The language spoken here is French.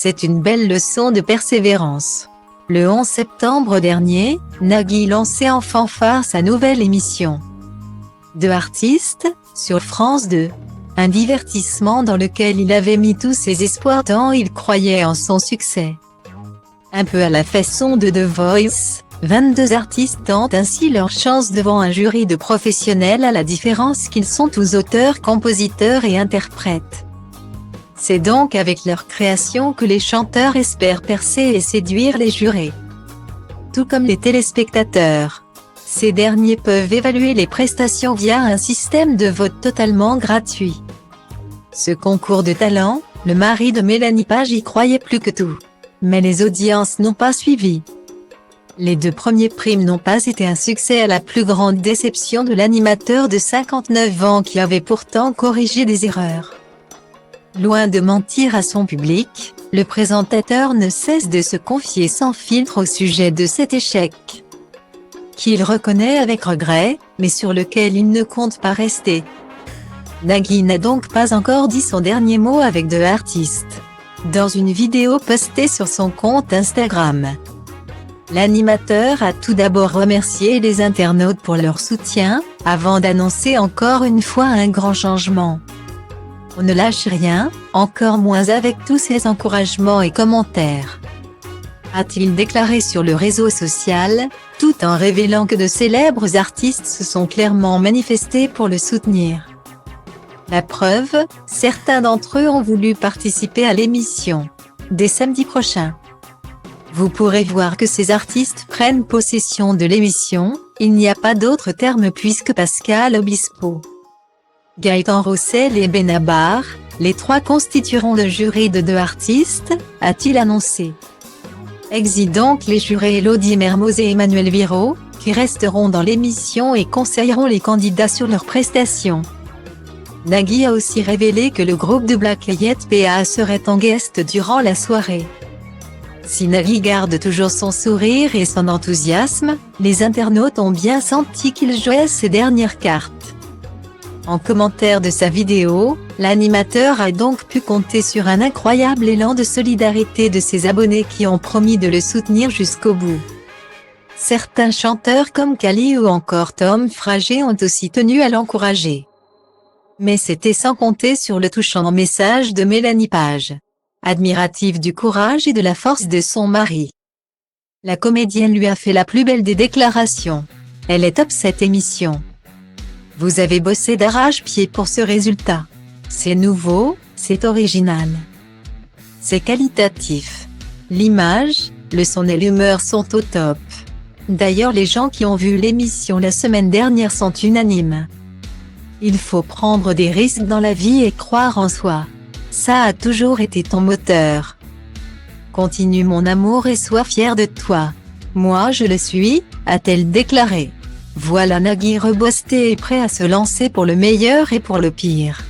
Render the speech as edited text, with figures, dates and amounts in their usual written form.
C'est une belle leçon de persévérance. Le 11 septembre dernier, Nagui lançait en fanfare sa nouvelle émission. Deux artistes, sur France 2. Un divertissement dans lequel il avait mis tous ses espoirs tant il croyait en son succès. Un peu à la façon de The Voice, 22 artistes tentent ainsi leur chance devant un jury de professionnels à la différence qu'ils sont tous auteurs, compositeurs et interprètes. C'est donc avec leur création que les chanteurs espèrent percer et séduire les jurés. Tout comme les téléspectateurs. Ces derniers peuvent évaluer les prestations via un système de vote totalement gratuit. Ce concours de talent, le mari de Mélanie Page y croyait plus que tout. Mais les audiences n'ont pas suivi. Les deux premiers primes n'ont pas été un succès à la plus grande déception de l'animateur de 59 ans qui avait pourtant corrigé des erreurs. Loin de mentir à son public, le présentateur ne cesse de se confier sans filtre au sujet de cet échec. Qu'il reconnaît avec regret, mais sur lequel il ne compte pas rester. Nagui n'a donc pas encore dit son dernier mot avec deux artistes. Dans une vidéo postée sur son compte Instagram, l'animateur a tout d'abord remercié les internautes pour leur soutien, avant d'annoncer encore une fois un grand changement. On ne lâche rien, encore moins avec tous ces encouragements et commentaires. A-t-il déclaré sur le réseau social, tout en révélant que de célèbres artistes se sont clairement manifestés pour le soutenir. La preuve, certains d'entre eux ont voulu participer à l'émission. Dès samedi prochain. Vous pourrez voir que ces artistes prennent possession de l'émission, il n'y a pas d'autre terme puisque Pascal Obispo, Gaëtan Roussel et Benabar, les trois constitueront le jury de deux artistes, a-t-il annoncé. Exit donc les jurés Elodie Mermoz et Emmanuel Viro, qui resteront dans l'émission et conseilleront les candidats sur leurs prestations. Nagui a aussi révélé que le groupe de Black Eyed Peas serait en guest durant la soirée. Si Nagui garde toujours son sourire et son enthousiasme, les internautes ont bien senti qu'il jouait ses dernières cartes. En commentaire de sa vidéo, l'animateur a donc pu compter sur un incroyable élan de solidarité de ses abonnés qui ont promis de le soutenir jusqu'au bout. Certains chanteurs comme Kali ou encore Tom Fragé ont aussi tenu à l'encourager. Mais c'était sans compter sur le touchant message de Mélanie Page, admirative du courage et de la force de son mari. La comédienne lui a fait la plus belle des déclarations. Elle est top cette émission. Vous avez bossé d'arrache-pied pour ce résultat. C'est nouveau, c'est original. C'est qualitatif. L'image, le son et l'humeur sont au top. D'ailleurs les gens qui ont vu l'émission la semaine dernière sont unanimes. Il faut prendre des risques dans la vie et croire en soi. Ça a toujours été ton moteur. Continue mon amour et sois fier de toi. Moi je le suis, a-t-elle déclaré. Voilà Nagui rebosté et prêt à se lancer pour le meilleur et pour le pire.